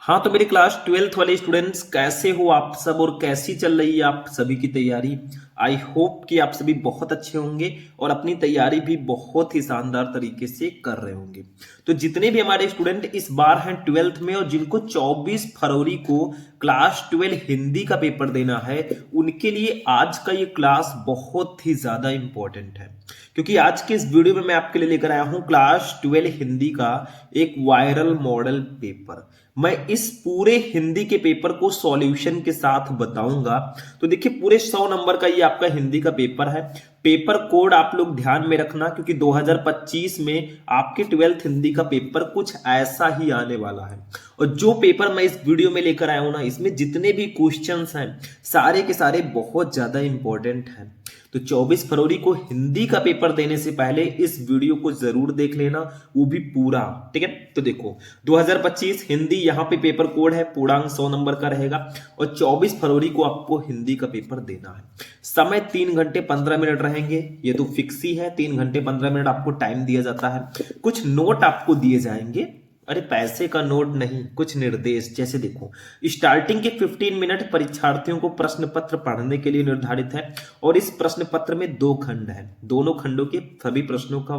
हाँ, तो मेरी क्लास 12th वाले स्टूडेंट्स कैसे हो आप सब और कैसी चल रही है आप सभी की तैयारी। आई होप कि आप सभी बहुत अच्छे होंगे और अपनी तैयारी भी बहुत ही शानदार तरीके से कर रहे होंगे। तो जितने भी हमारे स्टूडेंट इस बार हैं 12th में और जिनको 24 फरवरी को क्लास 12 हिंदी का पेपर देना है, उनके लिए आज का ये क्लास बहुत ही ज्यादा इंपॉर्टेंट है, क्योंकि आज के इस वीडियो में मैं आपके लिए लेकर आया हूं क्लास 12 हिंदी का एक वायरल मॉडल पेपर। मैं इस पूरे हिंदी के पेपर को सॉल्यूशन के साथ बताऊंगा। तो देखिए, पूरे 100 नंबर का ये आपका हिंदी का पेपर है। पेपर कोड आप लोग ध्यान में रखना, क्योंकि 2025 में आपके 12th हिंदी का पेपर कुछ ऐसा ही आने वाला है। और जो पेपर मैं इस वीडियो में लेकर आया हूं ना, इसमें जितने भी क्वेश्चंस हैं सारे के सारे बहुत ज्यादा इंपॉर्टेंट हैं। तो 24 फरवरी को हिंदी का पेपर देने से पहले इस वीडियो को जरूर देख लेना, वो भी पूरा। ठीक है, तो देखो 2025 हिंदी यहाँ पे पेपर कोड है, पूर्णांक 100 नंबर का रहेगा और 24 फरवरी को आपको हिंदी का पेपर देना है। समय 3 घंटे 15 मिनट रहेंगे, ये तो फिक्स ही है। 3 घंटे 15 मिनट आपको टाइम दिया जाता है। कुछ नोट आपको दिए जाएंगे, अरे पैसे का नोट नहीं, कुछ निर्देश। जैसे देखो, स्टार्टिंग के 15 मिनट परीक्षार्थियों को प्रश्न पत्र पढ़ने के लिए निर्धारित है और इस प्रश्न पत्र में 2 खंड है। दोनों खंडों के सभी प्रश्नों का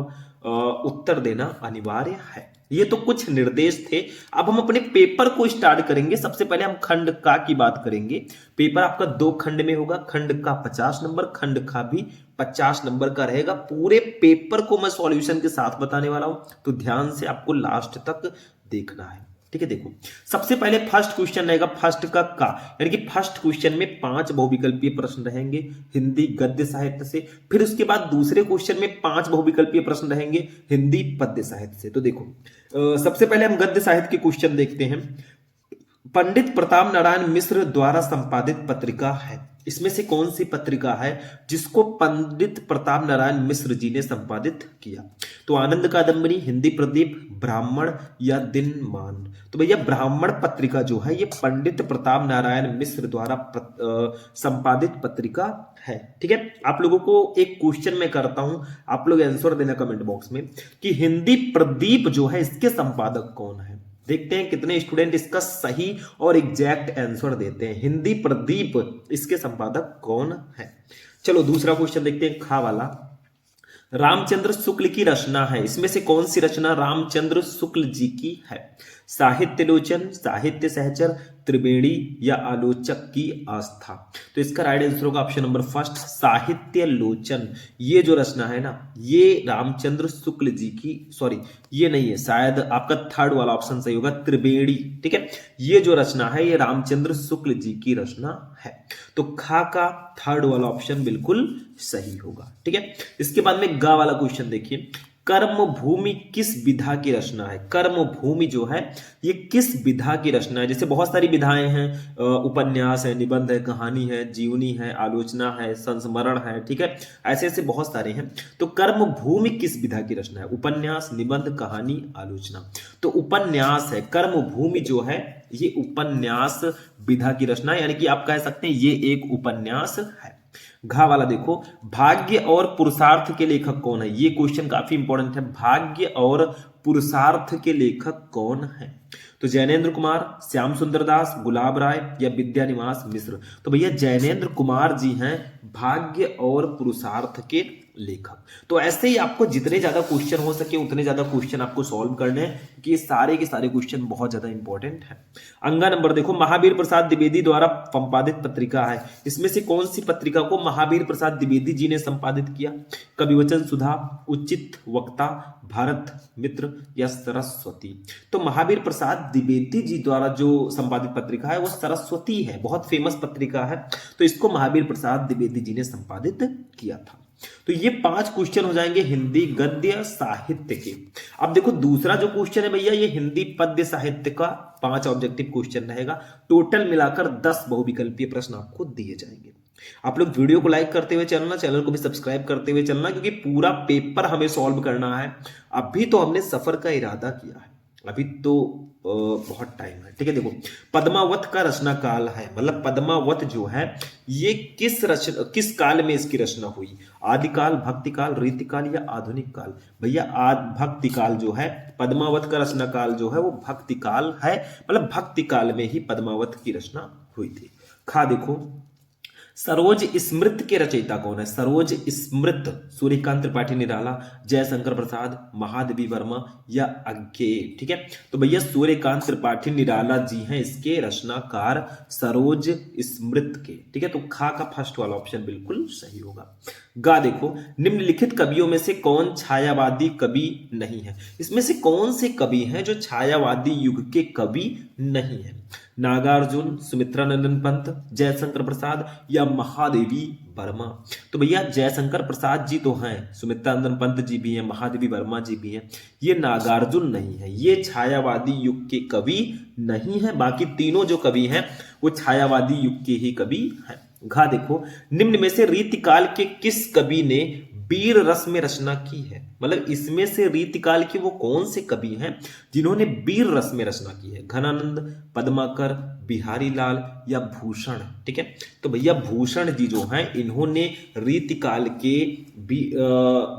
उत्तर देना अनिवार्य है। ये तो कुछ निर्देश थे। अब हम अपने पेपर को स्टार्ट करेंगे। सबसे पहले हम खंड का की बात करेंगे। पेपर आपका 2 खंड में होगा। खंड का 50 नंबर, खंड का भी 50 नंबर का रहेगा। पूरे पेपर को मैं सॉल्यूशन के साथ बताने वाला हूं, तो ध्यान से आपको लास्ट तक देखना है। ठीक है, देखो सबसे पहले फर्स्ट क्वेश्चन रहेगा फर्स्ट का यानी कि फर्स्ट क्वेश्चन में 5 बहुविकल्पीय प्रश्न रहेंगे हिंदी गद्य साहित्य से। फिर उसके बाद दूसरे क्वेश्चन में 5 बहुविकल्पीय प्रश्न रहेंगे हिंदी पद्य साहित्य से। तो देखो सबसे पहले हम गद्य साहित्य के क्वेश्चन देखते हैं। पंडित प्रताप नारायण मिश्र द्वारा संपादित पत्रिका है, इसमें से कौन सी पत्रिका है जिसको पंडित प्रताप नारायण मिश्र जी ने संपादित किया? तो आनंद कादंबरी, हिंदी प्रदीप, ब्राह्मण या दिनमान? तो भैया ब्राह्मण पत्रिका जो है ये पंडित प्रताप नारायण मिश्र द्वारा संपादित पत्रिका है। ठीक है, आप लोगों को एक क्वेश्चन मैं करता हूं, आप लोग आंसर देना कमेंट बॉक्स में कि हिंदी प्रदीप जो है इसके संपादक कौन है। देखते हैं कितने स्टूडेंट इसका सही और एग्जैक्ट आंसर देते हैं। हिंदी प्रदीप इसके संपादक कौन है? चलो दूसरा क्वेश्चन देखते हैं, खा वाला। रामचंद्र शुक्ल की रचना है, इसमें से कौन सी रचना रामचंद्र शुक्ल जी की है? साहित्य लोचन, साहित्य सहचर, त्रिवेणी या आलोचक की आस्था? तो इसका राइट आंसर होगा ऑप्शन नंबर फर्स्ट, साहित्य लोचन। ये जो रचना है ना, ये रामचंद्र शुक्ल जी की, सॉरी ये नहीं है, शायद आपका थर्ड वाला ऑप्शन सही होगा, त्रिवेणी। ठीक है, ये जो रचना है ये रामचंद्र शुक्ल जी की रचना है। तो खा का थर्ड वाला ऑप्शन बिल्कुल सही होगा। ठीक है, इसके बाद में गा वाला क्वेश्चन देखिए। कर्म भूमि किस विधा की रचना है? कर्म भूमि जो है ये किस विधा की रचना है? जैसे बहुत सारी विधाएं हैं, उपन्यास है, निबंध है, कहानी है, जीवनी है, आलोचना है, संस्मरण है। ठीक है, ऐसे ऐसे बहुत सारे हैं। तो कर्म भूमि किस विधा की रचना है? उपन्यास, निबंध, कहानी, आलोचना? तो उपन्यास है। कर्म भूमि जो है ये उपन्यास विधा की रचना है, यानी कि आप कह सकते हैं ये एक उपन्यास है। घा वाला देखो, भाग्य और पुरुषार्थ के लेखक कौन है? ये क्वेश्चन काफी इंपॉर्टेंट है। भाग्य और पुरुषार्थ के लेखक कौन है? तो जैनेन्द्र कुमार, श्याम सुंदर दास, गुलाब राय या विद्यानिवास मिश्र? तो भैया जैनेन्द्र कुमार जी हैं भाग्य और पुरुषार्थ के लेखक। तो ऐसे ही आपको जितने ज्यादा क्वेश्चन हो सके उतने ज्यादा क्वेश्चन आपको सॉल्व करने हैं, क्योंकि ये सारे के सारे क्वेश्चन बहुत ज्यादा इंपॉर्टेंट है। अंगा नंबर देखो, महावीर प्रसाद द्विवेदी द्वारा संपादित पत्रिका है, इसमें से कौन सी पत्रिका को महावीर प्रसाद द्विवेदी जी ने संपादित किया? कविवचन सुधा, उचित वक्ता, भारत मित्र या सरस्वती? तो महावीर प्रसाद द्विवेदी जी द्वारा जो संपादित पत्रिका है वो सरस्वती है, बहुत फेमस पत्रिका है। तो इसको महावीर प्रसाद द्विवेदी जी ने संपादित किया था। तो ये 5 क्वेश्चन हो जाएंगे हिंदी गद्य साहित्य के। अब देखो दूसरा जो क्वेश्चन है भैया, ये हिंदी पद्य साहित्य का 5 ऑब्जेक्टिव क्वेश्चन रहेगा। टोटल मिलाकर 10 बहुविकल्पीय प्रश्न आपको दिए जाएंगे। आप लोग वीडियो को लाइक करते हुए चलना, चैनल को भी सब्सक्राइब करते हुए चलना, क्योंकि पूरा पेपर हमें सॉल्व करना है। अभी तो हमने सफर का इरादा किया है, अभी तो बहुत टाइम है। ठीक है, देखो पद्मावत का रचना काल है, मतलब पद्मावत जो है ये किस काल में इसकी रचना हुई? आदिकाल, भक्ति काल, रीति काल या आधुनिक काल? भैया भक्ति काल जो है, पद्मावत का रचना काल जो है वो भक्ति काल है, मतलब भक्ति काल में ही पद्मावत की रचना हुई थी। देखो सरोज स्मृत के रचयिता कौन है? सरोज स्मृत सूर्यकांत त्रिपाठी निराला, जयशंकर प्रसाद, महादेवी वर्मा या अज्ञेय? ठीक है, तो भैया सूर्यकांत त्रिपाठी निराला जी हैं इसके रचनाकार, सरोज स्मृत के। ठीक है, तो का फर्स्ट वाला ऑप्शन बिल्कुल सही होगा। देखो निम्नलिखित कवियों में से कौन छायावादी कवि नहीं है? इसमें से कौन से कवि हैं जो छायावादी युग के कवि नहीं है? नागार्जुन, सुमित्रा नंदन पंत, जयशंकर प्रसाद या महादेवी वर्मा? तो भैया जयशंकर प्रसाद जी तो हैं, सुमित्रा नंदन पंत जी भी हैं, महादेवी वर्मा जी भी हैं, ये नागार्जुन नहीं है, ये छायावादी युग के कवि नहीं है। बाकी तीनों जो कवि हैं वो छायावादी युग के ही कवि हैं। देखो निम्न में से रीतिकाल के किस कवि ने वीर रस में रचना की है? मतलब इसमें से रीतिकाल के वो कौन से कवि हैं जिन्होंने वीर रस में रचना की है? घनानंद, पद्माकर, बिहारी लाल या भूषण? ठीक है, तो भैया भूषण जी जो हैं इन्होंने रीतिकाल के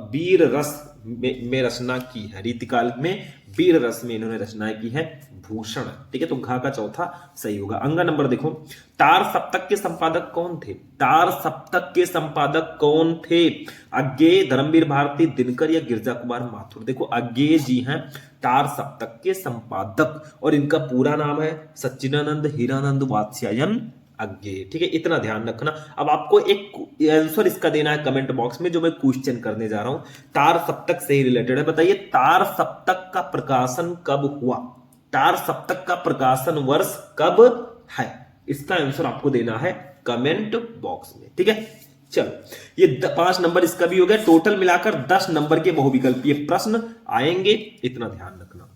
वीर रस में रचना की है, रीतिकाल में वीर रस में इन्होंने रचनाएं की है भूषण। ठीक है, तो घा का चौथा सही होगा। अंगा नंबर देखो, तार सप्तक के संपादक कौन थे? तार सप्तक के संपादक कौन थे? अज्ञेय, धर्मवीर भारती, दिनकर या गिरजा कुमार माथुर? देखो अज्ञेय जी हैं तार सप्तक के संपादक और इनका पूरा नाम है सच्चिदानंद हीरानंद वात्स्यायन अज्ञेय। ठीक है, इतना ध्यान रखना। अब आपको एक आंसर इसका देना है कमेंट बॉक्स में, जो मैं क्वेश्चन करने जा रहा हूं तार सप्तक से ही रिलेटेड है। बताइए तार सप्तक का प्रकाशन कब हुआ? तार सप्तक का प्रकाशन वर्ष कब है? इसका आंसर आपको देना है कमेंट बॉक्स में। ठीक है, चलो ये 5 नंबर इसका भी हो गया। टोटल मिलाकर 10 नंबर के बहुविकल्पीय प्रश्न आएंगे, इतना ध्यान रखना।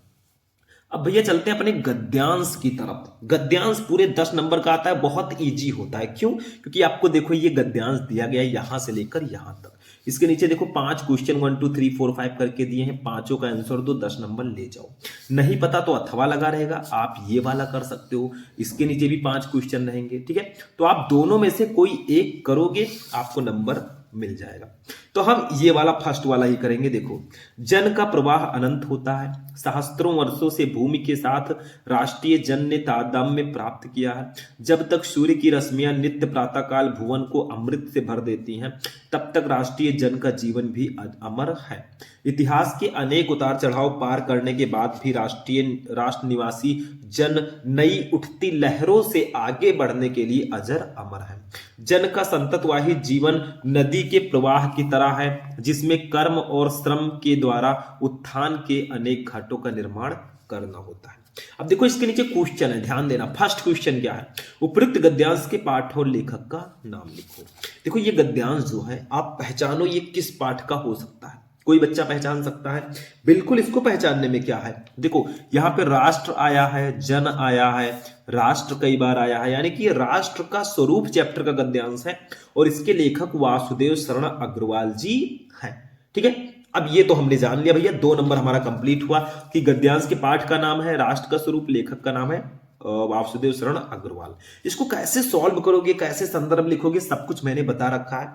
अब भैया चलते हैं अपने गद्यांश की तरफ। गद्यांश पूरे 10 नंबर का आता है, बहुत इजी होता है। क्यों? क्योंकि आपको देखो ये गद्यांश दिया गया है यहां से लेकर यहां तक। इसके नीचे देखो 5 क्वेश्चन 1 2 3 4 5 करके दिए हैं, पांचों का आंसर दो, 10 नंबर ले जाओ। नहीं पता तो अथवा लगा रहेगा, आप ये वाला कर सकते हो। इसके नीचे भी 5 क्वेश्चन रहेंगे। ठीक है, तो आप दोनों में से कोई एक करोगे, आपको नंबर मिल जाएगा। तो हम ये वाला फर्स्ट वाला ही करेंगे। देखो जन का प्रवाह अनंत होता है, सहस्त्रों वर्षों से भूमि के साथ राष्ट्रीय जन ने तादात्म्य प्राप्त किया है। जब तक सूर्य की रश्मियां नित्य प्रातःकाल भुवन को अमृत से भर देती हैं, तब तक राष्ट्रीय जन का जीवन भी अमर है। इतिहास के अनेक उतार चढ़ाव पार करने के बाद भी राष्ट्र निवासी जन नई उठती लहरों से आगे बढ़ने के लिए अजर अमर है। जन का संततवाही जीवन नदी के प्रवाह की तरह है, जिसमें कर्म और श्रम के द्वारा उत्थान के अनेक घाटों का निर्माण करना होता है। अब देखो इसके नीचे क्वेश्चन है, ध्यान देना। फर्स्ट क्वेश्चन क्या है? उपयुक्त गद्यांश के पाठ और लेखक का नाम लिखो। देखो ये गद्यांश जो है आप पहचानो ये किस पाठ का हो सकता है। कोई बच्चा पहचान सकता है? बिल्कुल, इसको पहचानने में क्या है? देखो यहाँ पे राष्ट्र आया है, जन आया है, राष्ट्र कई बार आया है, यानी कि ये राष्ट्र का स्वरूप चैप्टर का गद्यांश है और इसके लेखक वासुदेव शरण अग्रवाल जी हैं। ठीक है, अब ये तो हमने जान लिया भैया, 2 नंबर हमारा कंप्लीट हुआ कि गद्यांश के पाठ का नाम है, राष्ट्र का स्वरूप, लेखक का नाम है वासुदेव शरण अग्रवाल। इसको कैसे सॉल्व करोगे, कैसे संदर्भ लिखोगे, सब कुछ मैंने बता रखा है।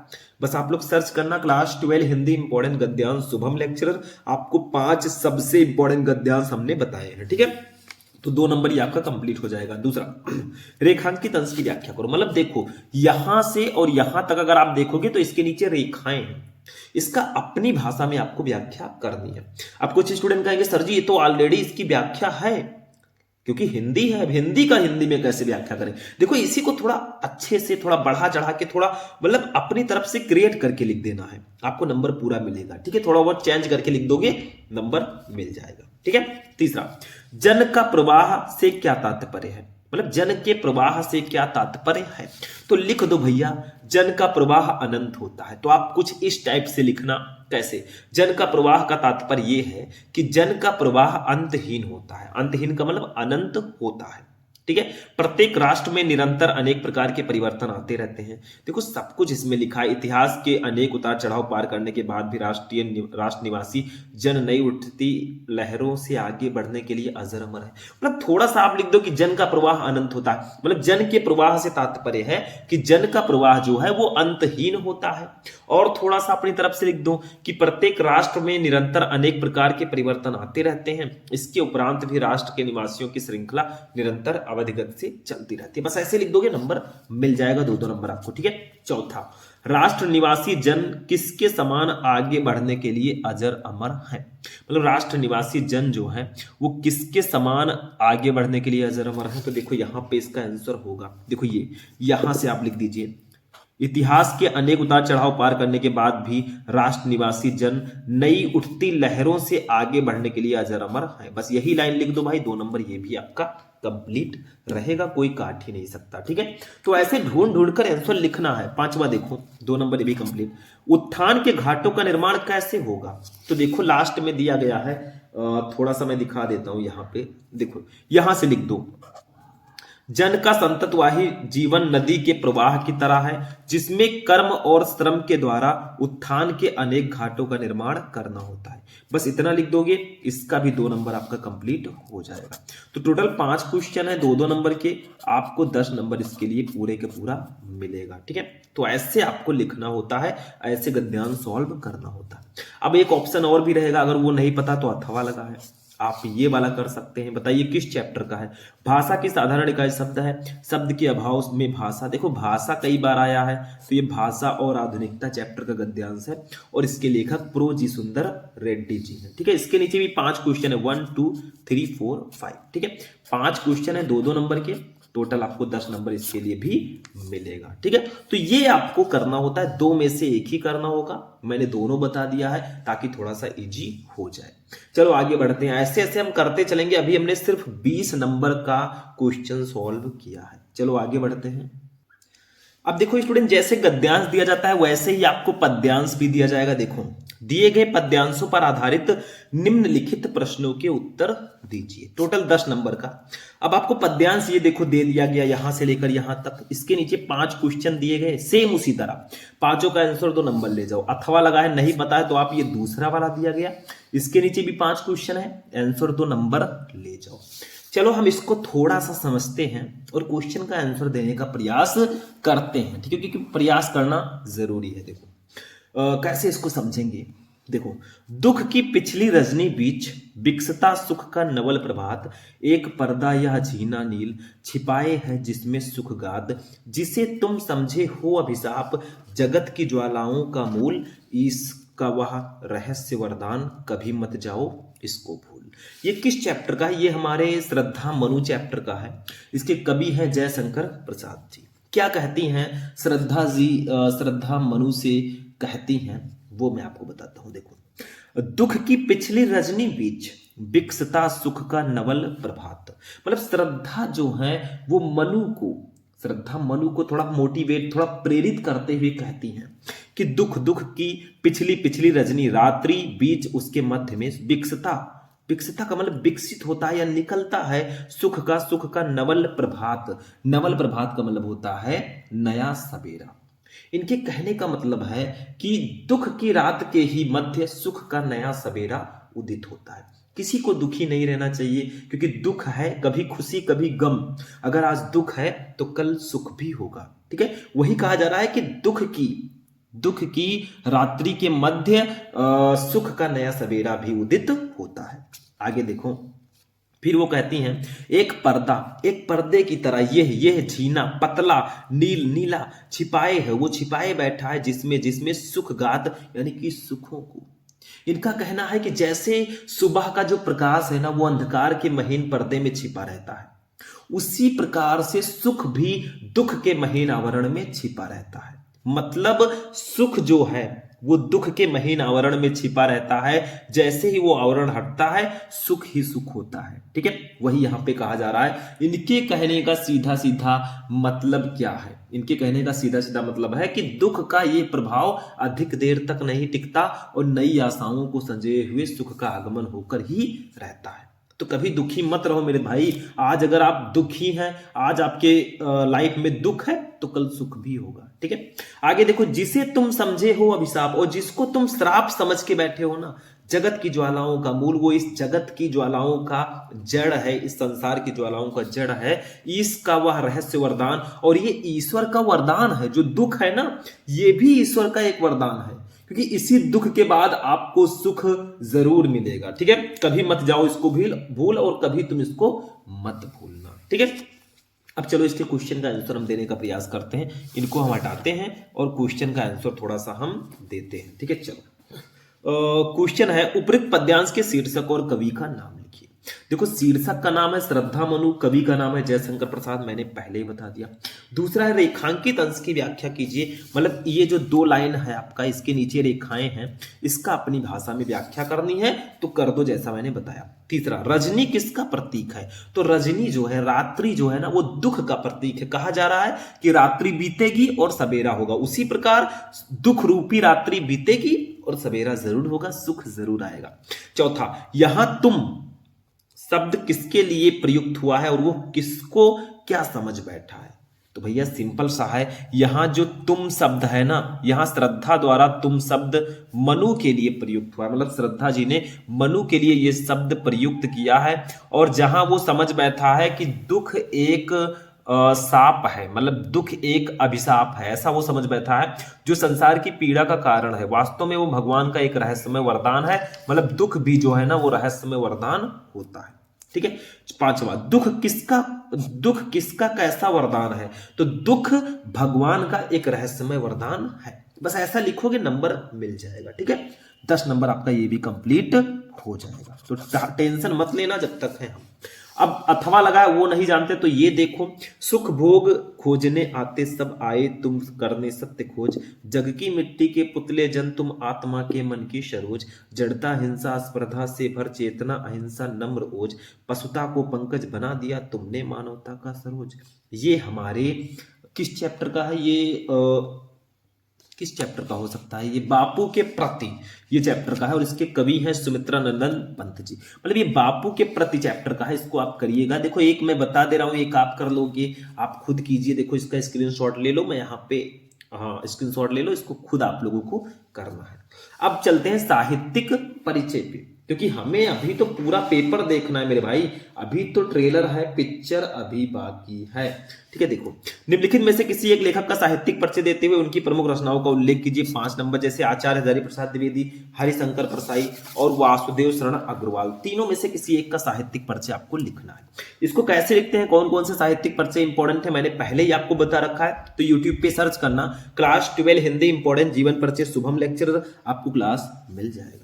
बस आप लोग सर्च करना क्लास 12 हिंदी इंपॉर्टेंट गद्यांश शुभम लेक्चरर। आपको 5 सबसे इंपॉर्टेंट गद्यांश हमने बताए हैं। ठीक है, तो 2 नंबर ही आपका कंप्लीट हो जाएगा। दूसरा रेखांकित अंश की व्याख्या करो। मतलब देखो यहां से और यहां तक अगर आप देखोगे तो इसके नीचे रेखाएं हैं, इसका अपनी भाषा में आपको व्याख्या करनी है। अब कुछ स्टूडेंट कहेंगे सर जी ये तो ऑलरेडी इसकी व्याख्या है, क्योंकि हिंदी है, हिंदी का हिंदी में कैसे व्याख्या करें। देखो इसी को थोड़ा अच्छे से, थोड़ा बढ़ा चढ़ा के, थोड़ा मतलब अपनी तरफ से क्रिएट करके लिख देना है, आपको नंबर पूरा मिलेगा। ठीक है, थोड़ा बहुत चेंज करके लिख दोगे, नंबर मिल जाएगा। ठीक है, तीसरा जन का प्रवाह से क्या तात्पर्य है? मतलब जन के प्रवाह से क्या तात्पर्य है? तो लिख दो भैया जन का प्रवाह अनंत होता है। तो आप कुछ इस टाइप से लिखना। कैसे? जन का प्रवाह का तात्पर्य यह है कि जन का प्रवाह अंतहीन होता है। अंतहीन का मतलब अनंत होता है। ठीक है। प्रत्येक राष्ट्र में निरंतर अनेक प्रकार के परिवर्तन आते रहते हैं। देखो सब कुछ इसमें लिखा है। इतिहास के अनेक उतार चढ़ाव पार करने के बाद भी राष्ट्र निवासी जन नई उठती लहरों से आगे बढ़ने के लिए अजर अमर है। मतलब थोड़ा सा आप लिख दो कि जन का प्रवाह अनंत होता है। मतलब जन के प्रवाह से तात्पर्य है कि जन का प्रवाह जो है वो अंतहीन होता है। और थोड़ा सा अपनी तरफ से लिख दो कि प्रत्येक राष्ट्र में निरंतर अनेक प्रकार के परिवर्तन आते रहते हैं। इसके उपरांत भी राष्ट्र के निवासियों की श्रृंखला निरंतर अवधिगत से चलती रहती है। बस ऐसे लिख दोगे, नंबर मिल जाएगा, दो नंबर आपको। ठीक है। चौथा, राष्ट्र निवासी जन किसके समान आगे बढ़ने के लिए अजर अमर है। मतलब राष्ट्र निवासी जन जो है वो किसके समान आगे बढ़ने के लिए अजर अमर है। तो देखो यहां पे इसका आंसर होगा, देखो ये यहां से आप लिख दीजिए, इतिहास के अनेक उतार चढ़ाव पार करने के बाद भी राष्ट्र निवासी जन नई उठती लहरों से आगे बढ़ने के लिए अजर अमर है। बस यही लाइन लिख दो भाई, 2 नंबर ये भी आपका कंप्लीट रहेगा, कोई काट ही नहीं सकता। ठीक है। तो ऐसे ढूंढ ढूंढ कर आंसर लिखना है। 5वां देखो, 2 नंबर ये भी कंप्लीट। उत्थान के घाटों का निर्माण कैसे होगा। तो देखो लास्ट में दिया गया है, थोड़ा सा मैं दिखा देता हूं यहां पे। देखो यहां से लिख दो, जन का संततवाही जीवन नदी के प्रवाह की तरह है जिसमें कर्म और श्रम के द्वारा उत्थान के अनेक घाटों का निर्माण करना होता है। बस इतना लिख दोगे, इसका भी 2 नंबर आपका कंप्लीट हो जाएगा। तो टोटल 5 क्वेश्चन है, 2 नंबर के, आपको 10 नंबर इसके लिए पूरे के पूरा मिलेगा। ठीक है। तो ऐसे आपको लिखना होता है, ऐसे गद्यांश सॉल्व करना होता है। अब एक ऑप्शन और भी रहेगा, अगर वो नहीं पता तो अथवा लगा है, आप ये वाला कर सकते हैं। बताइए किस चैप्टर का है। भाषा की साधारण इकाई शब्द है, शब्द के अभाव में भाषा। देखो भाषा कई बार आया है, तो ये भाषा और आधुनिकता चैप्टर का गद्यांश है और इसके लेखक प्रो जी सुंदर रेड्डी जी हैं। ठीक है। इसके नीचे भी 5 क्वेश्चन है, 1 2 3 4 5। ठीक है। 5 क्वेश्चन है, 2 नंबर के, टोटल आपको 10 नंबर इसके लिए भी मिलेगा। ठीक है। तो ये आपको करना होता है, 2 में से एक ही करना होगा। मैंने दोनों बता दिया है ताकि थोड़ा सा इजी हो जाए। चलो आगे बढ़ते हैं, ऐसे ऐसे हम करते चलेंगे। अभी हमने सिर्फ 20 नंबर का क्वेश्चन सॉल्व किया है। चलो आगे बढ़ते हैं। अब देखो स्टूडेंट, जैसे गद्यांश दिया जाता है वैसे ही आपको पद्यांश भी दिया जाएगा। देखो दिए गए पद्यांशों पर आधारित निम्नलिखित प्रश्नों के उत्तर दीजिए। टोटल 10 नंबर का। अब आपको पद्यांश ये देखो दे दिया गया यहां से लेकर यहां तक। इसके नीचे 5 क्वेश्चन दिए गए, सेम उसी तरह। पांचों का आंसर 2 नंबर ले जाओ। अथवा लगा है, नहीं पता है तो आप ये दूसरा वाला दिया गया, इसके नीचे भी 5 क्वेश्चन है, आंसर 2 नंबर ले जाओ। चलो हम इसको थोड़ा सा समझते हैं और क्वेश्चन का आंसर देने का प्रयास करते हैं। ठीक है, क्योंकि प्रयास करना जरूरी है। देखो कैसे इसको समझेंगे। देखो, दुख की पिछली रजनी बीच बिकसता सुख का नवल प्रभात, एक पर्दा यह झीना नील छिपाए है जिसमें सुख गाद, जिसे तुम समझे हो अभिशाप जगत की ज्वालाओं का मूल, इसका वह रहस्य वरदान कभी मत जाओ इसको भूल। ये किस चैप्टर का है? ये हमारे श्रद्धा मनु चैप्टर का है। इसके कवि हैं जयशंकर प्रसाद जी। क्या कहती हैं श्रद्धा जी, श्रद्धा मनु से कहती हैं वो मैं आपको बताता हूं। देखो, दुख की पिछली रजनी बीच बिकसता सुख का नवल प्रभात। मतलब श्रद्धा जो है वो श्रद्धा मनु को थोड़ा मोटिवेट, थोड़ा प्रेरित करते हुए कहती हैं कि दुख की पिछली रजनी, रात्रि बीच उसके मध्य में बिकसता का मतलब विकसित होता है या निकलता है सुख का नवल प्रभात। नवल प्रभात का मतलब होता है नया सवेरा। इनके कहने का मतलब है कि दुख की रात के ही मध्य सुख का नया सवेरा उदित होता है। किसी को दुखी नहीं रहना चाहिए, क्योंकि दुख है, कभी खुशी कभी गम। अगर आज दुख है तो कल सुख भी होगा। ठीक है, वही कहा जा रहा है कि दुख की रात्रि के मध्य सुख का नया सवेरा भी उदित होता है। आगे देखो, फिर वो कहती हैं एक पर्दे की तरह यह झीना पतला नीला छिपाए है, वो छिपाए बैठा है जिसमें सुख गाद, यानी कि सुखों को। इनका कहना है कि जैसे सुबह का जो प्रकाश है ना, वो अंधकार के महीन पर्दे में छिपा रहता है, उसी प्रकार से सुख भी दुख के महीन आवरण में छिपा रहता है। मतलब सुख जो है वो दुख के महीन आवरण में छिपा रहता है, जैसे ही वो आवरण हटता है सुख ही सुख होता है। ठीक है, वही यहां पे कहा जा रहा है। इनके कहने का सीधा सीधा मतलब क्या है? इनके कहने का सीधा सीधा मतलब है कि दुख का ये प्रभाव अधिक देर तक नहीं टिकता और नई आशाओं को संजोए हुए सुख का आगमन होकर ही रहता है। तो कभी दुखी मत रहो मेरे भाई। आज अगर आप दुखी हैं, आज आपके लाइफ में दुख है, तो कल सुख भी होगा। ठीक है, आगे देखो, जिसे तुम समझे हो अभिशाप और जिसको तुम श्राप समझ के बैठे हो ना, जगत की ज्वालाओं का मूल, वो इस जगत की ज्वालाओं का जड़ है, इस संसार की ज्वालाओं का जड़ है, इसका वह रहस्य वरदान, और ये ईश्वर का वरदान है। जो दुख है ना, ये भी ईश्वर का एक वरदान है, क्योंकि इसी दुख के बाद आपको सुख जरूर मिलेगा। ठीक है, कभी मत जाओ इसको भूल और कभी तुम इसको मत भूलना। ठीक है, अब चलो इसके क्वेश्चन का आंसर हम देने का प्रयास करते हैं। इनको हम हटाते हैं और क्वेश्चन का आंसर थोड़ा सा हम देते हैं। ठीक है, चलो क्वेश्चन है, उपयुक्त पद्यांश के शीर्षक और कवि का नाम लिखिए। देखो, शीर्षक का नाम है श्रद्धा मनु, कवि का नाम है जयशंकर प्रसाद, मैंने पहले ही बता दिया। दूसरा है रेखांकित अंश की व्याख्या कीजिए, मतलब ये जो 2 लाइन है आपका, इसके नीचे रेखाएं हैं, इसका अपनी भाषा में व्याख्या करनी है तो कर दो जैसा मैंने बताया। तीसरा, रजनी किसका प्रतीक है? तो रजनी जो है, रात्रि जो है ना, वो दुख का प्रतीक है। कहा जा रहा है कि रात्रि बीतेगी और सवेरा होगा, उसी प्रकार दुख रूपी रात्रि बीतेगी और सवेरा जरूर होगा, सुख जरूर आएगा। चौथा, यहां तुम शब्द किसके लिए प्रयुक्त हुआ है और वो किसको क्या समझ बैठा है? तो भैया सिंपल सा है, यहां जो तुम शब्द है ना, यहां श्रद्धा द्वारा तुम शब्द मनु के लिए प्रयुक्त हुआ है, मतलब श्रद्धा जी ने मनु के लिए ये शब्द प्रयुक्त किया है। और जहां वो समझ बैठा है कि दुख एक साप है, मतलब दुख एक अभिशाप है, ऐसा वो समझ बैठा है, जो संसार की पीड़ा का कारण है। वास्तव में वो भगवान का एक रहस्यमय वरदान है, मतलब दुख भी जो है ना, वो रहस्यमय वरदान होता है। ठीक है, पांचवा, दुख किसका कैसा वरदान है? तो दुख भगवान का एक रहस्यमय वरदान है। बस ऐसा लिखोगे, नंबर मिल जाएगा। ठीक है, 10 नंबर आपका ये भी कंप्लीट हो जाएगा, तो टेंशन मत लेना जब तक है हम। अब अथवा लगा है वो नहीं जानते, तो ये देखो, सुख भोग खोजने आते सब आए, तुम करने सत्य खोज, जग की मिट्टी के पुतले जन, तुम आत्मा के मन की सरोज, जड़ता हिंसा स्पर्धा से भर, चेतना अहिंसा नम्र ओज, पशुता को पंकज बना दिया तुमने, मानवता का सरोज। ये हमारे किस चैप्टर का है? ये किस चैप्टर का हो सकता है? ये बापू के प्रति ये चैप्टर का है, और इसके कवि हैं सुमित्रा नंदन पंत जी। मतलब ये बापू के प्रति चैप्टर का है, इसको आप करिएगा। देखो, एक मैं बता दे रहा हूं, एक आप कर लोगे, आप खुद कीजिए। देखो, इसका स्क्रीनशॉट ले लो, मैं यहाँ पे, हाँ स्क्रीनशॉट ले लो, इसको खुद आप लोगों को करना है। अब चलते हैं साहित्यिक परिचय पे, क्योंकि हमें अभी तो पूरा पेपर देखना है मेरे भाई, अभी तो ट्रेलर है, पिक्चर अभी बाकी है। ठीक है, देखो, निम्नलिखित में से किसी एक लेखक का साहित्यिक परिचय देते हुए उनकी प्रमुख रचनाओं का उल्लेख कीजिए। 5 नंबर, जैसे आचार्य हरिप्रसाद द्विवेदी, हरिशंकर परसाई और वासुदेव शरण अग्रवाल, तीनों में से किसी एक का साहित्यिक परिचय आपको लिखना है। इसको कैसे लिखते हैं, कौन कौन से साहित्यिक परिचय इंपॉर्टेंट है, मैंने पहले ही आपको बता रखा है, तो यूट्यूब पे सर्च करना, क्लास 12 हिंदी इंपॉर्टेंट जीवन परिचय शुभम लेक्चर, आपको क्लास मिल जाएगा।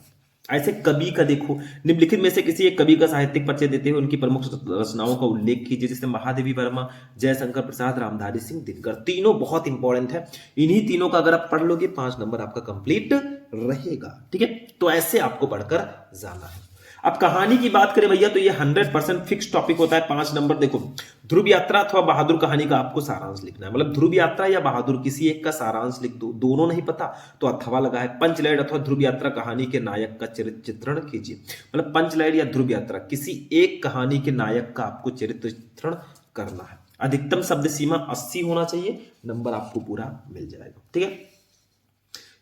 ऐसे कवि का देखो, निम्नलिखित में से किसी एक कवि का साहित्यिक परिचय देते हुए उनकी प्रमुख रचनाओं का उल्लेख कीजिए, जैसे महादेवी वर्मा, जयशंकर प्रसाद, रामधारी सिंह दिनकर, तीनों बहुत इंपॉर्टेंट है। इन्हीं तीनों का अगर आप पढ़ लोगे, 5 नंबर आपका कंप्लीट रहेगा। ठीक है, तो ऐसे आपको पढ़कर जाना है। अब कहानी की बात करें भैया, तो ये 100% फिक्स टॉपिक होता है। 5 नंबर देखो, ध्रुव यात्रा अथवा बहादुर कहानी का आपको सारांश लिखना है, मतलब ध्रुव यात्रा या बहादुर किसी एक का सारांश लिख दो, दोनों नहीं पता तो अथवा लगा है। पंचलैंड अथवा ध्रुव यात्रा कहानी के नायक का चरित्र चित्रण कीजिए, मतलब पंचलैंड या ध्रुव यात्रा किसी एक कहानी के नायक का आपको चरित्र चित्रण करना है। अधिकतम शब्द सीमा 80 होना चाहिए, नंबर आपको पूरा मिल जाएगा। ठीक है,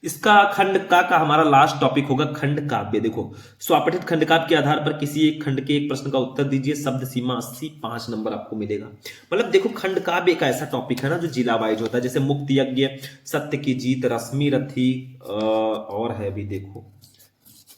इसका खंड का हमारा लास्ट टॉपिक होगा खंड काव्य। देखो, स्वपठित खंड काव्य के आधार पर किसी एक खंड के एक प्रश्न का उत्तर दीजिए, शब्द सीमा 80, 5 नंबर आपको मिलेगा। मतलब देखो, खंड काव्य एक ऐसा टॉपिक है ना जो जिला वाइज होता है, जैसे मुक्त यज्ञ, सत्य की जीत, रश्मि रथी, और है भी, देखो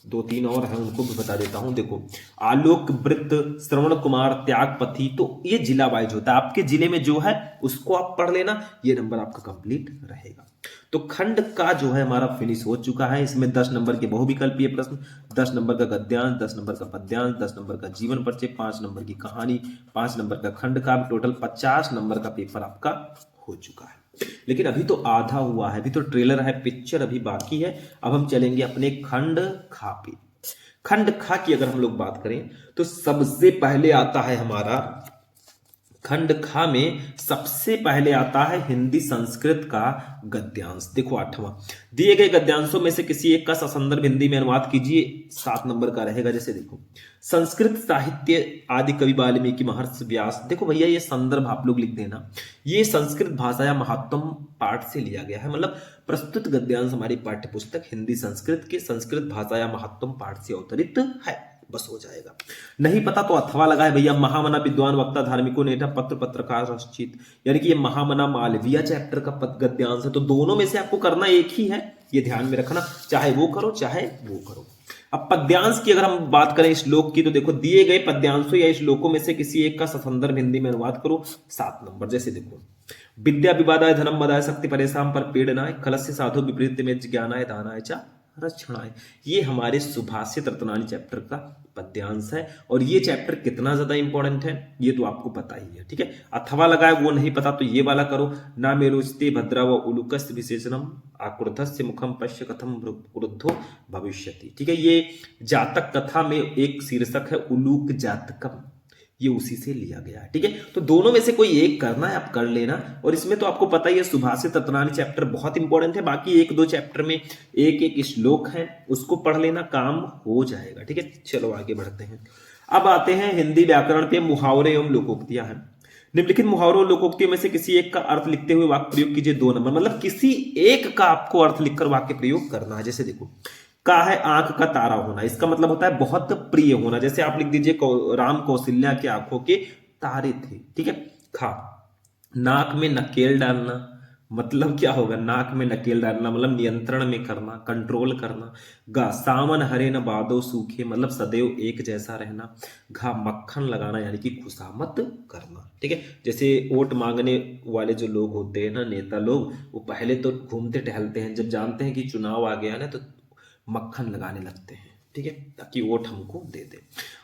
2-3 और है, उनको भी बता देता हूं। देखो, आलोक वृत्त, श्रवण कुमार, त्यागपथी, तो ये जिला वाइज होता है। आपके जिले में जो है उसको आप पढ़ लेना, ये नंबर आपका कंप्लीट रहेगा। तो खंड का जो है हमारा फिनिश हो चुका है। इसमें 10 नंबर के बहुविकल्पीय प्रश्न, 10 नंबर का गद्यांश, 10 नंबर का पद्यांश, 10 नंबर का जीवन परिचय, 5 नंबर की कहानी, 5 नंबर का खंड का, टोटल 50 नंबर का पेपर आपका हो चुका है। लेकिन अभी तो आधा हुआ है, अभी तो ट्रेलर है, पिक्चर अभी बाकी है। अब हम चलेंगे अपने खंड खा पे। खंड खा की अगर हम लोग बात करें तो सबसे पहले आता है हमारा खंड खा में सबसे पहले आता है हिंदी संस्कृत का गद्यांश। देखो 8वां, दिए गए गद्यांशों में से किसी एक का ससंदर्भ हिंदी में अनुवाद कीजिए। 7 नंबर का रहेगा। जैसे देखो, संस्कृत साहित्य आदि कवि वाल्मीकि महर्षि व्यास। देखो भैया ये संदर्भ आप लोग लिख देना, ये संस्कृत भाषा या महात्म पाठ से लिया गया है। मतलब प्रस्तुत गद्यांश हमारी पाठ्य पुस्तक हिंदी संस्कृत के संस्कृत भाषा या महात्म पाठ से अवतरित है। बस हो जाएगा। नहीं पता तो अथवा लगा है भैया। महामना विद्वान वक्ता धार्मिकों नेता पत्र पत्रकार रचित, यानी कि ये महामना मालवीय चैप्टर का गद्यांश है। तो दोनों में से आपको करना एक ही है, ये ध्यान में रखना, चाहे वो करो चाहे वो करो। अब पद्यांश की अगर हम बात करें श्लोक की, तो देखो दिए गए पद्यांशों या श्लोकों में से किसी एक का ससंदर्भ हिंदी में अनुवाद करो। 7 नंबर। जैसे देखो, विद्या विवादाय धनम मदाय शक्ति परेशान पर पीड़नाय खलस्य साधु विपरीत में ज्ञानाय दानाय च रक्षणाय। ये हमारे सुभाषित रत्नावली चैप्टर का पद्यांश है। और ये चैप्टर कितना ज्यादा इंपॉर्टेंट है ये तो आपको पता ही है, ठीक है। अथवा लगाए वो नहीं पता तो ये वाला करो। ना मेरुस्ते भद्रा व उलुकस्य विशेषणम आक्रुद्धस्य मुखम पश्य कथम क्रुद्धो भविष्यति। ठीक है, ये जातक कथा में एक शीर्षक है उलूक जातकम, ये उसी से लिया गया है। ठीक है, तो दोनों में से कोई एक करना है, आप कर लेना। और इसमें तो आपको पता ही है सुभाषित रत्नावली चैप्टर बहुत इंपॉर्टेंट है। बाकी 1-2 चैप्टर में एक एक श्लोक है, उसको पढ़ लेना, काम हो जाएगा। ठीक है, चलो आगे बढ़ते हैं। अब आते हैं हिंदी व्याकरण पे। मुहावरे एवं लोकोक्तियां हैं। निम्नलिखित मुहावरों और लोकोक्तियों में से किसी एक का अर्थ लिखते हुए वाक्य प्रयोग कीजिए। 2 नंबर। मतलब किसी एक का आपको अर्थ लिखकर वाक्य प्रयोग करना है। जैसे देखो, का है आंख का तारा होना, इसका मतलब होता है बहुत प्रिय होना। जैसे आप लिख दीजिए राम कौशल्या की आंखों के तारे थे। ठीक है। खा, नाक में नकेल डालना, मतलब क्या होगा, नाक में नकेल डालना मतलब नियंत्रण में करना, कंट्रोल करना। गा, सावन हरे न बादो सूखे, मतलब सदैव एक जैसा रहना। घा, मक्खन लगाना यानी कि खुशामत करना। ठीक है, जैसे वोट मांगने वाले जो लोग होते हैं ना, नेता लोग, वो पहले तो घूमते टहलते हैं, जब जानते हैं कि चुनाव आ गया ना तो मक्खन लगाने लगते हैं। ठीक है, ताकि वोट हमको दे दे।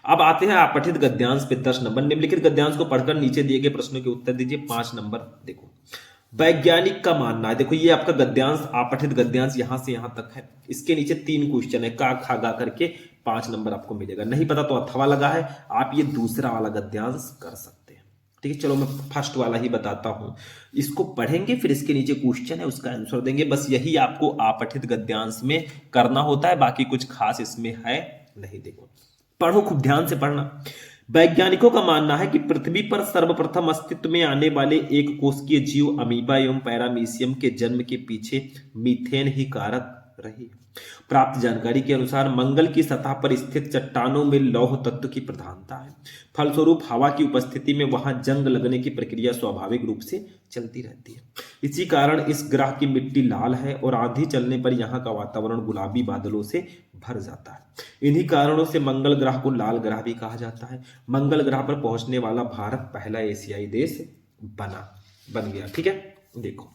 अब आते हैं अपठित गद्यांश पे। 10 नंबर। निम्नलिखित गद्यांश को पढ़कर नीचे दिए गए प्रश्नों के उत्तर दीजिए। 5 नंबर। देखो, वैज्ञानिक का मानना है। देखो ये आपका गद्यांश, अपठित गद्यांश यहां से यहां तक है। इसके नीचे 3 क्वेश्चन है, का खा गा करके 5 नंबर आपको मिलेगा। नहीं पता तो अथवा लगा है, आप ये दूसरा वाला गद्यांश कर सकते हैं। ठीक है, चलो मैं फर्स्ट वाला ही बताता हूं। इसको पढ़ेंगे, फिर इसके नीचे क्वेश्चन है, उसका आंसर देंगे। बस यही आपको अपठित गद्यांश में करना होता है, बाकी कुछ खास इसमें है नहीं। देखो, पढ़ो, खूब ध्यान से पढ़ना। वैज्ञानिकों का मानना है कि पृथ्वी पर सर्वप्रथम अस्तित्व में आने वाले एक कोशिकीय जीव अमीबा एवं पैरामीशियम के जन्म के पीछे मीथेन ही कारक रही। प्राप्त जानकारी के अनुसार मंगल की सतह पर स्थित चट्टानों में लौह तत्व की प्रधानता है। फलस्वरूप हवा की उपस्थिति में वहां जंग लगने की प्रक्रिया स्वाभाविक रूप से चलती रहती है। इसी कारण इस ग्रह की मिट्टी लाल है और आंधी चलने पर यहाँ का वातावरण गुलाबी बादलों से भर जाता है। इन्हीं कारणों से मंगल ग्रह को लाल ग्रह भी कहा जाता है। मंगल ग्रह पर पहुंचने वाला भारत पहला एशियाई देश बन गया। ठीक है, देखो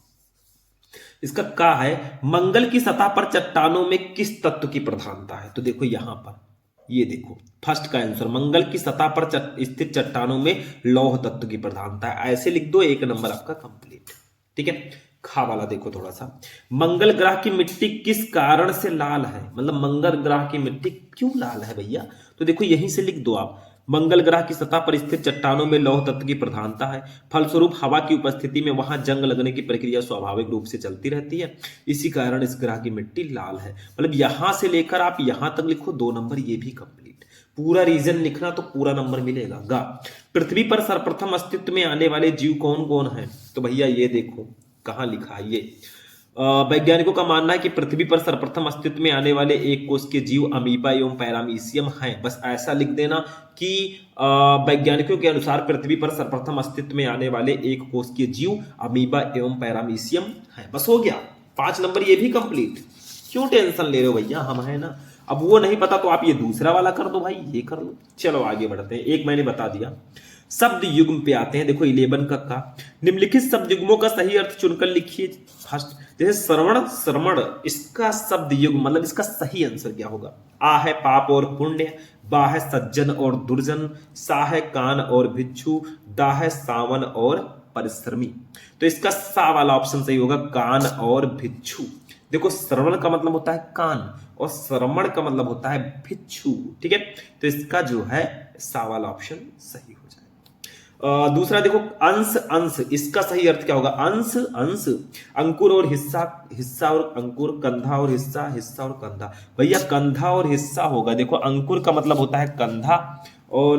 इसका क्या है, मंगल की सतह पर चट्टानों में किस तत्व की प्रधानता है। तो देखो यहां पर, ये देखो फर्स्ट का आंसर, मंगल की सतह पर स्थित चट्टानों में लौह तत्व की प्रधानता है। ऐसे लिख दो, 1 नंबर आपका कंप्लीट। ठीक है, खा वाला देखो थोड़ा सा, मंगल ग्रह की मिट्टी किस कारण से लाल है, मतलब मंगल ग्रह की मिट्टी क्यों लाल है भैया। तो देखो यहीं से लिख दो आप, मंगल ग्रह की सतह पर स्थित चट्टानों में लौह तत्व की प्रधानता है। फलस्वरूप हवा की उपस्थिति में वहां जंग लगने की प्रक्रिया स्वाभाविक रूप से चलती रहती है। इसी कारण इस ग्रह की मिट्टी लाल है। मतलब यहां से लेकर आप यहां तक लिखो, 2 नंबर ये भी कंप्लीट। पूरा रीजन लिखना तो पूरा नंबर मिलेगा। गा, पृथ्वी पर सर्वप्रथम अस्तित्व में आने वाले जीव कौन कौन है। तो भैया ये देखो कहां लिखा है ये, वैज्ञानिकों का मानना है कि पृथ्वी पर सर्वप्रथम अस्तित्व में आने वाले एक कोष के जीव अमीबा एवं पैरामीशियम हैं। बस ऐसा लिख देना कि वैज्ञानिकों के अनुसार पृथ्वी पर सर्वप्रथम अस्तित्व में आने वाले एक कोष के जीव अमीबा एवं पैरामीशियम हैं। बस हो गया, 5 नंबर ये भी कंप्लीट। क्यों टेंशन ले रहे हो भैया, हम है ना। अब वो नहीं पता तो आप ये दूसरा वाला कर दो भाई, ये कर लो। चलो आगे बढ़ते हैं, एक मैंने बता दिया। शब्द युग्म पे आते हैं। देखो 11 का निम्नलिखित शब्द युग्मों का सही अर्थ चुनकर लिखिए। फर्स्ट जैसे श्रवण, इसका शब्द युग्म मतलब इसका सही आंसर क्या होगा। आ है पाप और पुण्य, बा है सज्जन और दुर्जन, सा है कान और भिक्षु, दा है सावन और परिश्रमी। तो इसका सा वाला ऑप्शन सही होगा, कान और भिक्षु। देखो श्रवण का मतलब होता है कान और श्रवण का मतलब होता है भिक्षु। ठीक है, तो इसका जो है सा वाला ऑप्शन सही हो जाएगा। दूसरा देखो अंश अंश, इसका सही अर्थ क्या होगा? अंश अंश, अंकुर और हिस्सा, हिस्सा और अंकुर, कंधा और हिस्सा, हिस्सा और कंधा। भैया कंधा और हिस्सा होगा। देखो अंकुर का मतलब होता है कंधा, और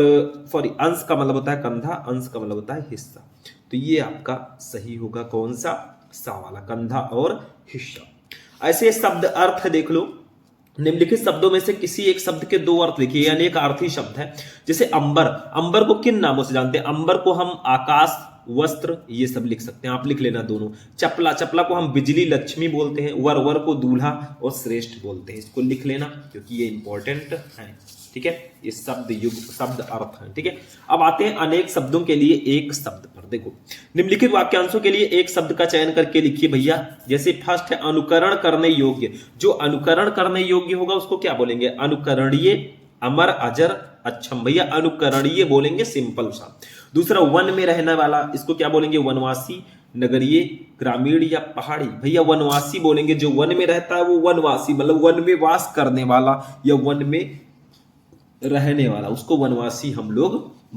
सॉरी अंश का मतलब होता है कंधा, अंश का मतलब होता है हिस्सा। तो ये आपका सही होगा कौन सा? सा वाला, कंधा और हिस्सा। ऐसे शब्द अर्थ देख लो, निम्नलिखित शब्दों में से किसी एक शब्द के दो अर्थ लिखिए, यानी एक अर्थी शब्द है। जैसे अंबर, अंबर को किन नामों से जानते हैं? अंबर को हम आकाश, वस्त्र, ये सब लिख सकते हैं, आप लिख लेना दोनों। चपला, चपला को हम बिजली, लक्ष्मी बोलते हैं। वर, वर को दूल्हा और श्रेष्ठ बोलते हैं। इसको लिख लेना क्योंकि ये इंपॉर्टेंट है, ठीक है। ये शब्द युग, शब्द अर्थ है, ठीक है। अब आते हैं अनेक शब्दों के लिए एक शब्द पर। देखो निम्नलिखित वाक्यांशों के लिए एक शब्द का चयन करके लिखिए भैया। जैसे फर्स्ट है अनुकरण करने योग्य। जो अनुकरण करने योग्य होगा उसको क्या बोलेंगे? अनुकरणीय, अमर, अजर, अच्छम। भैया अनुकरणीय बोलेंगे, सिंपल सा। दूसरा वन में रहने वाला, इसको क्या बोलेंगे? वनवासी, नगरीय, ग्रामीण या पहाड़ी। भैया वनवासी बोलेंगे, जो वन में रहता है वो वनवासी, मतलब वन में वास करने वाला या वन में रहने वाला, उसको वनवासी हम लोग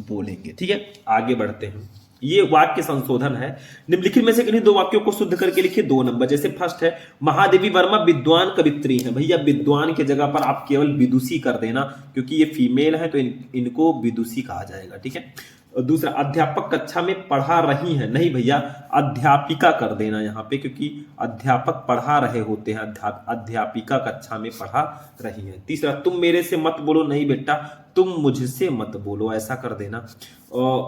बोलेंगे, ठीक है। आगे बढ़ते हैं, ये वाक्य संशोधन है। निम्नलिखित में से किन्हीं दो वाक्यों को शुद्ध करके लिखिए 2 नंबर। जैसे फर्स्ट है महादेवी वर्मा विद्वान कवित्री है। भैया विद्वान के जगह पर आप केवल विदुषी कर देना, क्योंकि ये फीमेल है तो इनको विदुषी कहा जाएगा, ठीक है। दूसरा अध्यापक कक्षा में पढ़ा रही है। नहीं भैया अध्यापिका कर देना यहाँ पे, क्योंकि अध्यापक पढ़ा रहे होते हैं, अध्यापिका कक्षा में पढ़ा रही है। तीसरा तुम मेरे से मत बोलो। नहीं बेटा तुम मुझसे मत बोलो, ऐसा कर देना,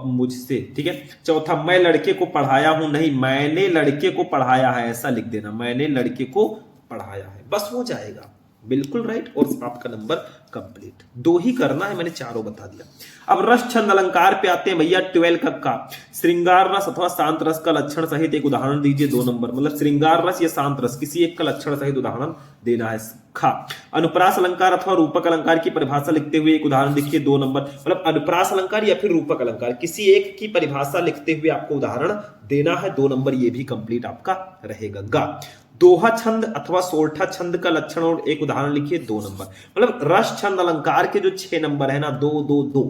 मुझसे, ठीक है। चौथा मैं लड़के को पढ़ाया हूं। नहीं मैंने लड़के को पढ़ाया है, ऐसा लिख देना, मैंने लड़के को पढ़ाया है, बस हो जाएगा, बिल्कुल राइट। और आपका नंबर कंप्लीट। 2 ही करना है, मैंने 4 बता दिया। अब रस छंद अलंकार पे आते हैं भैया 12 का। श्रृंगार रस अथवा शांत रस का लक्षण सहित एक उदाहरण दीजिए 2 नंबर। मतलब श्रृंगार रस या शांत रस, किसी एक का लक्षण सहित उदाहरण देना है। खा अनुप्रास अलंकार अथवा रूपक अलंकार की परिभाषा लिखते हुए एक उदाहरण लिखिए 2 नंबर। मतलब अनुप्रास अलंकार या फिर रूपक अलंकार, किसी एक की परिभाषा लिखते हुए आपको उदाहरण देना है 2 नंबर। ये भी कंप्लीट आपका रहेगा। गा दोहा छंद अथवा सोरठा छंद का लक्षण और एक उदाहरण लिखिए 2 नंबर। मतलब रस छंद अलंकार के जो 6 नंबर है ना, 2 2 2,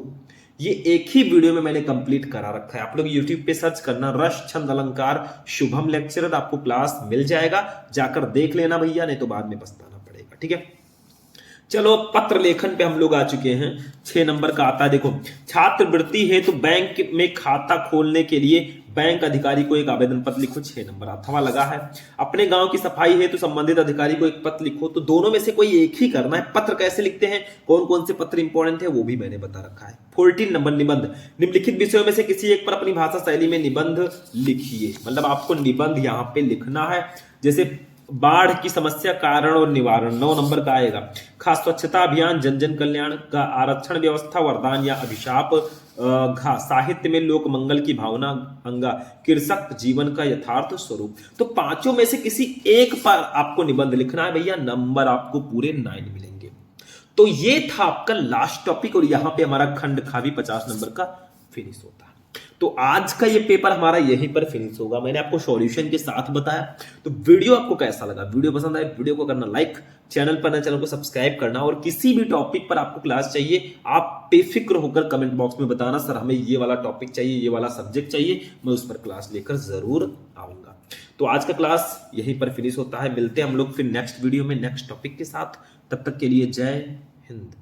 ये एक ही वीडियो में मैंने कंप्लीट करा रखा है। आप लोग YouTube पे सर्च करना रस छंद अलंकार शुभम लेक्चरर, आपको क्लास मिल जाएगा, जाकर देख लेना भैया, नहीं तो बाद में पछताना पड़ेगा, ठीक है। चलो पत्र लेखन पे हम लोग आ चुके हैं। 6 नंबर का आता है, देखो छात्रवृत्ति है तो बैंक में खाता खोलने के लिए बैंक अधिकारी को एक आवेदन पत्र लिखो, 6 नंबर। अथवा लगा है अपने गांव की सफाई है तो संबंधित अधिकारी को एक पत्र लिखो। तो दोनों में से कोई एक ही करना है। पत्र कैसे लिखते हैं, कौन कौन से पत्र इंपॉर्टेंट है वो भी मैंने बता रखा है। 14 नंबर निबंध। निम्नलिखित विषयों में से किसी एक पर अपनी भाषा शैली में निबंध लिखिए। मतलब आपको निबंध यहाँ पे लिखना है। जैसे बाढ़ की समस्या कारण और निवारण, 9 नंबर का आएगा। खास स्वच्छता अभियान, जन जन कल्याण का, आरक्षण व्यवस्था वरदान या अभिशाप, घा साहित्य में लोक मंगल की भावना, अंगा कृषक जीवन का यथार्थ स्वरूप। तो 5 में से किसी एक पर आपको निबंध लिखना है भैया, नंबर आपको पूरे 9 मिलेंगे। तो ये था आपका लास्ट टॉपिक, और यहां पे हमारा खंड खा भी 50 नंबर का फिनिश होता है। तो आज का ये पेपर हमारा यहीं पर फिनिश होगा। मैंने आपको सॉल्यूशन के साथ बताया। तो वीडियो आपको कैसा लगा? वीडियो पसंद आए वीडियो को करना लाइक, चैनल पर नए चैनल को सब्सक्राइब करना, और किसी भी टॉपिक पर आपको क्लास चाहिए आप बेफिक्र होकर कमेंट बॉक्स में बताना, सर हमें ये वाला टॉपिक चाहिए, ये वाला सब्जेक्ट चाहिए, मैं उस पर क्लास लेकर जरूर आऊंगा। तो आज का क्लास यहीं पर फिनिश होता है। मिलते हैं हम लोग फिर नेक्स्ट वीडियो में नेक्स्ट टॉपिक के साथ। तब तक के लिए जय हिंद।